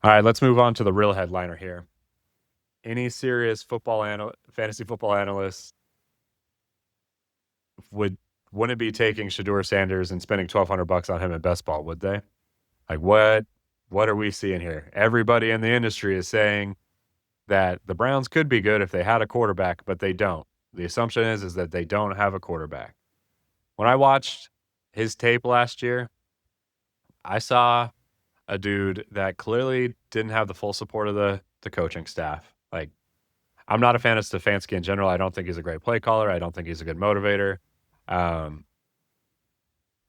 All right, let's move on to the real headliner here. Any serious fantasy football analyst would wouldn't be taking Shedeur Sanders and spending $1,200 on him at Bestball, would they? Like, what are we seeing here? Everybody in the industry is saying that the Browns could be good if they had a quarterback, but they don't. The assumption is that they don't have a quarterback. When I watched his tape last year, I saw a dude that clearly didn't have the full support of the coaching staff. Like, I'm not a fan of Stefanski in general. I don't think he's a great play caller. I don't think he's a good motivator. Um,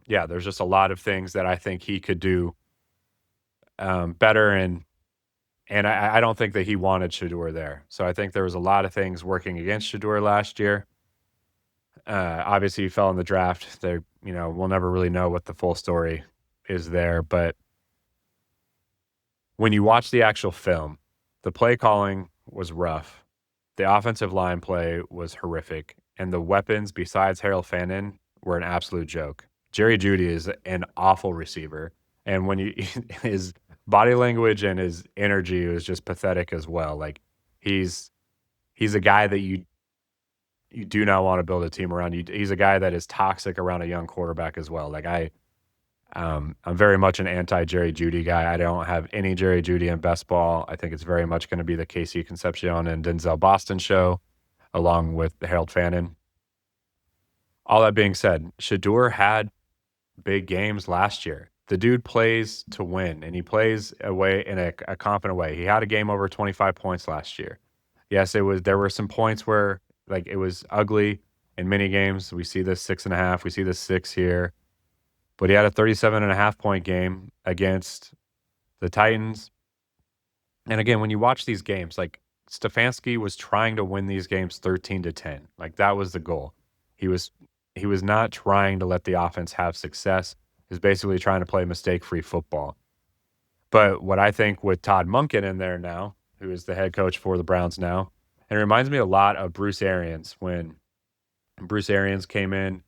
yeah, there's just a lot of things that I think he could do better, and I don't think that he wanted Shedeur there. So I think there was a lot of things working against Shedeur last year. Obviously, he fell in the draft. There, we'll never really know what the full story is there. But when you watch the actual film, the play calling was rough. The offensive line play was horrific, and the weapons besides Harold Fannin were an absolute joke. Jerry Jeudy is an awful receiver, and when you his body language and his energy was just pathetic as well. Like he's he's a guy that you do not want to build a team around. He's a guy that is toxic around a young quarterback as well. I'm very much an anti Jerry Jeudy guy. I don't have any Jerry Jeudy in best ball. I think it's very much going to be the KC Concepcion and Denzel Boston show, along with Harold Fannin. All that being said, Shador had big games last year. The dude plays to win, and he plays away in a confident way. He had a game over 25 points last year. Yes, it was. There were some points where like it was ugly in many games. We see this 6.5. We see this 6 here. But he had a 37.5 point game against the Titans. And again, when you watch these games, like Stefanski was trying to win these games 13-10. Like that was the goal. He was he was not trying to let the offense have success. He was basically trying to play mistake-free football. But what I think with Todd Monken in there now, who is the head coach for the Browns now, and it reminds me a lot of Bruce Arians when Bruce Arians came in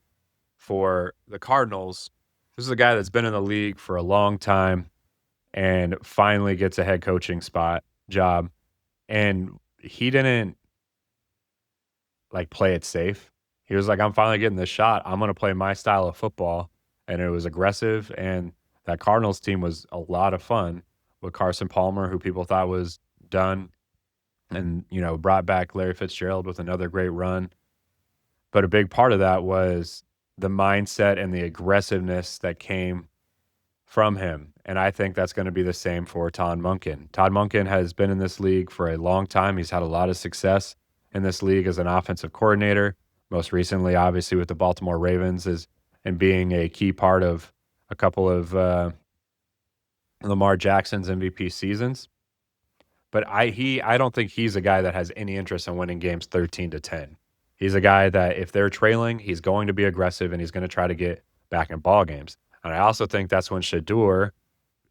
for the Cardinals. This is a guy that's been in the league for a long time and finally gets a head coaching job. And he didn't like play it safe. He was like, I'm finally getting this shot. I'm going to play my style of football. And it was aggressive. And that Cardinals team was a lot of fun with Carson Palmer, who people thought was done. And, brought back Larry Fitzgerald with another great run. But a big part of that was the mindset and the aggressiveness that came from him. And I think that's going to be the same for Todd Monken. Todd Monken has been in this league for a long time. He's had a lot of success in this league as an offensive coordinator. Most recently, obviously, with the Baltimore Ravens, and being a key part of a couple of Lamar Jackson's MVP seasons. But I don't think he's a guy that has any interest in winning games 13-10. He's a guy that if they're trailing, he's going to be aggressive and he's going to try to get back in ball games. And I also think that's when Shedeur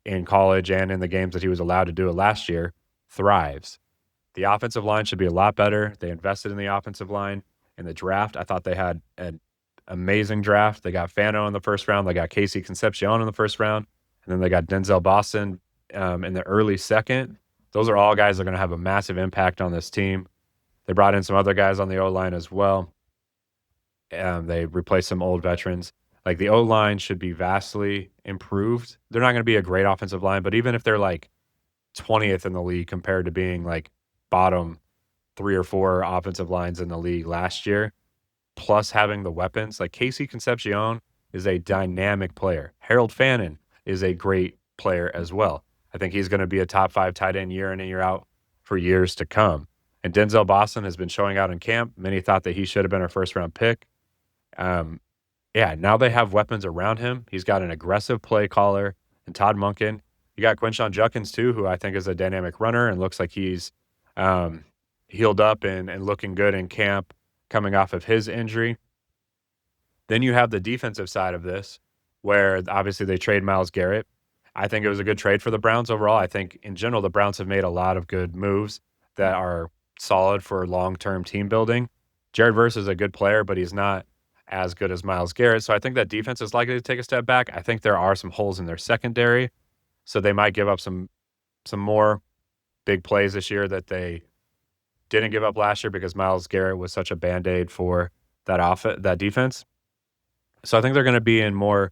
in college and in the games that he was allowed to do it last year thrives. The offensive line should be a lot better. They invested in the offensive line in the draft. I thought they had an amazing draft. They got Fannin in the first round. They got KC Concepcion in the first round. And then they got Denzel Boston in the early second. Those are all guys that are going to have a massive impact on this team. They brought in some other guys on the O-line as well. They replaced some old veterans. Like the O-line should be vastly improved. They're not going to be a great offensive line, but even if they're like 20th in the league compared to being like bottom 3 or 4 offensive lines in the league last year, plus having the weapons, like KC Concepcion is a dynamic player. Harold Fannin is a great player as well. I think he's going to be a top 5 tight end year in and year out for years to come. And Denzel Boston has been showing out in camp. Many thought that he should have been a first-round pick. Now they have weapons around him. He's got an aggressive play caller and Todd Monken. You got Judkins too, who I think is a dynamic runner and looks like he's healed up and looking good in camp coming off of his injury. Then you have the defensive side of this, where obviously they trade Myles Garrett. I think it was a good trade for the Browns overall. I think in general, the Browns have made a lot of good moves that are solid for long-term team building. Jared Verse is a good player, but he's not as good as Myles Garrett. So I think that defense is likely to take a step back. I think there are some holes in their secondary. So they might give up some some more big plays this year that they didn't give up last year because Myles Garrett was such a Band-Aid for that defense. So I think they're gonna be in more,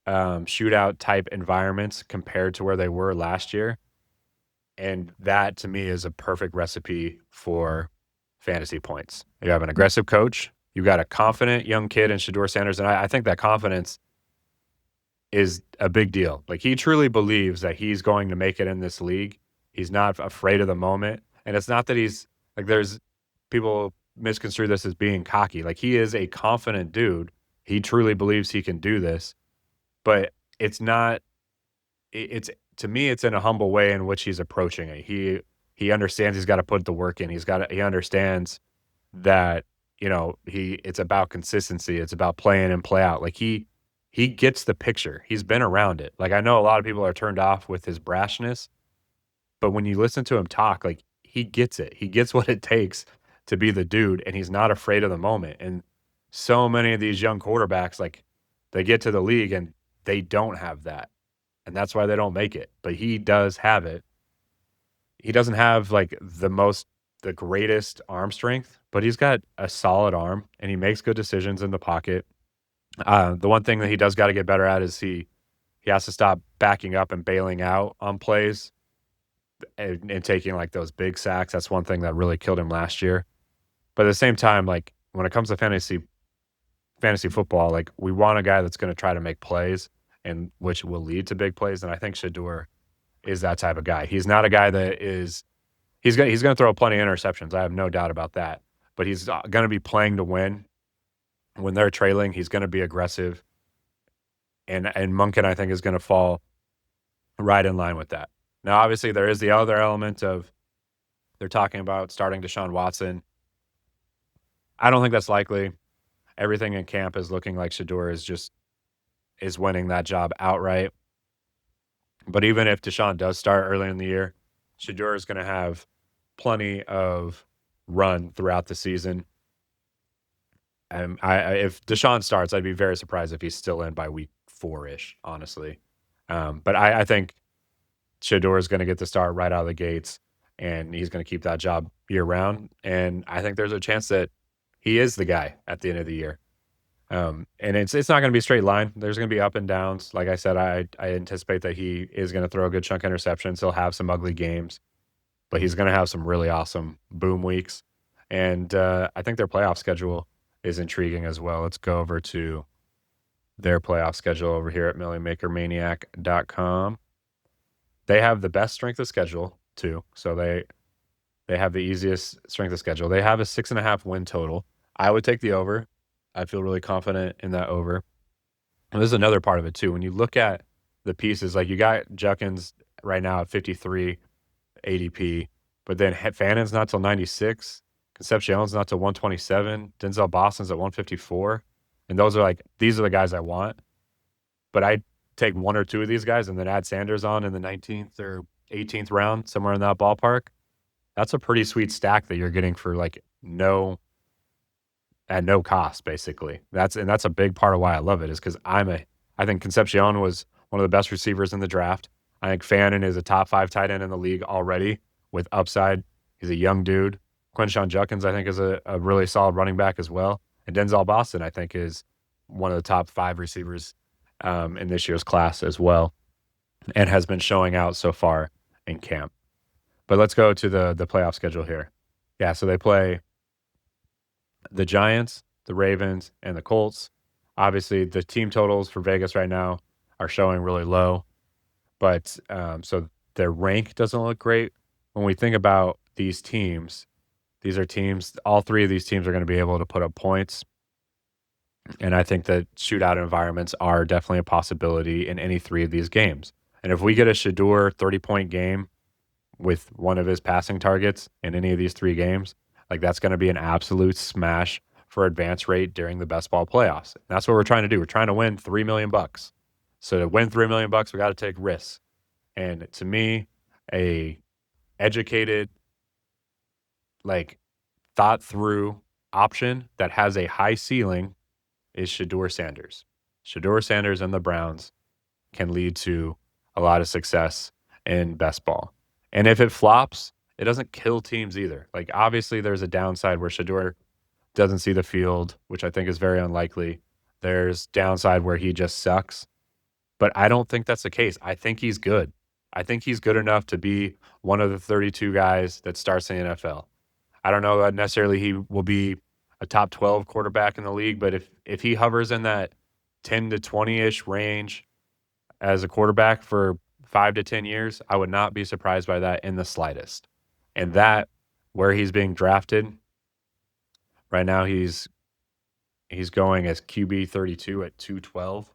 shootout type environments compared to where they were last year, and that to me is a perfect recipe for fantasy points. You have an aggressive coach, you got a confident young kid in Shedeur Sanders, and I think that confidence is a big deal. Like, he truly believes that he's going to make it in this league. He's not afraid of the moment, and it's not that he's like, there's people misconstrue this as being cocky. Like, he is a confident dude. He truly believes he can do this, but it's not it's to me, it's in a humble way in which he's approaching it. He understands he's gotta put the work in. He understands that, it's about consistency. It's about play in and play out. Like, he gets the picture. He's been around it. Like, I know a lot of people are turned off with his brashness, but when you listen to him talk, like, he gets it. He gets what it takes to be the dude, and he's not afraid of the moment. And so many of these young quarterbacks, like, they get to the league and they don't have that, and that's why they don't make it. But he does have it. He doesn't have, like, the greatest arm strength, but he's got a solid arm, and he makes good decisions in the pocket. The one thing that he does gotta get better at is he has to stop backing up and bailing out on plays and taking, like, those big sacks. That's one thing that really killed him last year. But at the same time, like, when it comes to fantasy football, like, we want a guy that's gonna try to make plays and which will lead to big plays, and I think Shedeur is that type of guy. He's not a guy that is he's gonna throw plenty of interceptions, I have no doubt about that, but he's, gonna be playing to win. When they're trailing, he's gonna be aggressive, and Monken, I think, is gonna fall right in line with that. Now, obviously, there is the other element of they're talking about starting Deshaun Watson. I don't think that's likely. Everything in camp is looking like Shedeur is winning that job outright. But even if Deshaun does start early in the year, Shedeur is gonna have plenty of run throughout the season. If Deshaun starts, I'd be very surprised if he's still in by week 4-ish, honestly. But I think Shedeur is gonna get the start right out of the gates, and he's gonna keep that job year round, and I think there's a chance that he is the guy at the end of the year. And it's not gonna be a straight line. There's gonna be up and downs. Like I said, I anticipate that he is gonna throw a good chunk of interceptions. He'll have some ugly games, but he's gonna have some really awesome boom weeks. And, I think their playoff schedule is intriguing as well. Let's go over to their playoff schedule over here at MilliMakerManiac.com. They have the best strength of schedule too, so they have the easiest strength of schedule. They have a 6.5 win total. I would take the over. I feel really confident in that over. And this is another part of it too. When you look at the pieces, like, you got Judkins right now at 53 ADP, but then Fannin's not till 96, Concepcion's not till 127, Denzel Boston's at 154, and these are the guys I want. But I take one or two of these guys and then add Sanders on in the 19th or 18th round, somewhere in that ballpark. That's a pretty sweet stack that you're getting for, like, at no cost, basically. That's a big part of why I love it, is because I think Concepcion was one of the best receivers in the draft. I think Fannin is a top 5 tight end in the league already with upside. He's a young dude. Quinshon Judkins, I think, is a really solid running back as well. And Denzel Boston, I think, is one of the top 5 receivers in this year's class as well, and has been showing out so far in camp. But let's go to the playoff schedule here. Yeah, so they play the Giants, the Ravens, and the Colts. Obviously, the team totals for Vegas right now are showing really low, but so their rank doesn't look great. When we think about these teams, these are teams, all 3 of these teams are going to be able to put up points. And I think that shootout environments are definitely a possibility in any 3 of these games. And if we get a Shedeur 30-point game with one of his passing targets in any of these 3 games, like, that's gonna be an absolute smash for advance rate during the best ball playoffs. And that's what we're trying to do. We're trying to win $3 million. So to win $3 million, we gotta take risks. And to me, a educated, like, thought through option that has a high ceiling is Shedeur Sanders. Shedeur Sanders and the Browns can lead to a lot of success. in best ball. And if it flops, it doesn't kill teams either. Like, obviously, there's a downside where Shedeur doesn't see the field, which I think is very unlikely. There's downside where he just sucks, but I don't think that's the case. I think he's good. I think he's good enough to be one of the 32 guys that starts in the NFL. I don't know that necessarily he will be a top 12 quarterback in the league, but if he hovers in that 10 to 20-ish range as a quarterback for 5 to 10 years, I would not be surprised by that in the slightest. And that, where he's being drafted, right now he's going as QB 32 at 212.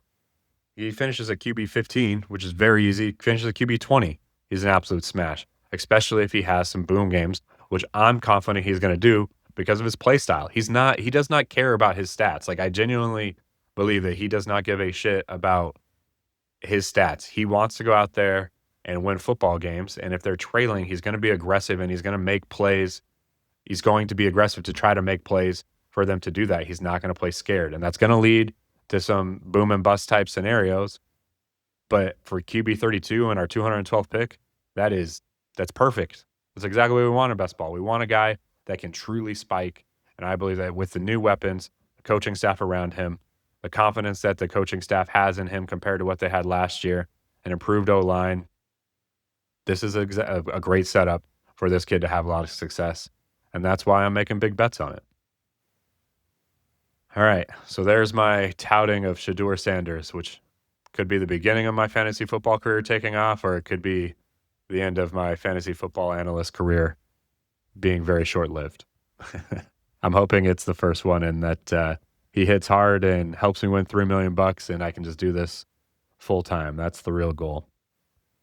He finishes at QB 15, which is very easy. Finishes at QB 20. He's an absolute smash, especially if he has some boom games, which I'm confident he's going to do because of his play style. He does not care about his stats. Like, I genuinely believe that he does not give a shit about his stats. He wants to go out there and win football games. And if they're trailing, he's going to be aggressive and he's going to make plays. He's going to be aggressive to try to make plays for them to do that. He's not going to play scared. And that's going to lead to some boom and bust type scenarios. But for QB 32 and our 212th pick, that's perfect. That's exactly what we want in best ball. We want a guy that can truly spike. And I believe that with the new weapons, the coaching staff around him, the confidence that the coaching staff has in him compared to what they had last year, an improved O-line, this is a great setup for this kid to have a lot of success. And that's why I'm making big bets on it. All right, so there's my touting of Shedeur Sanders, which could be the beginning of my fantasy football career taking off, or it could be the end of my fantasy football analyst career being very short-lived. I'm hoping it's the first one and that he hits hard and helps me win $3 million and I can just do this full time. That's the real goal.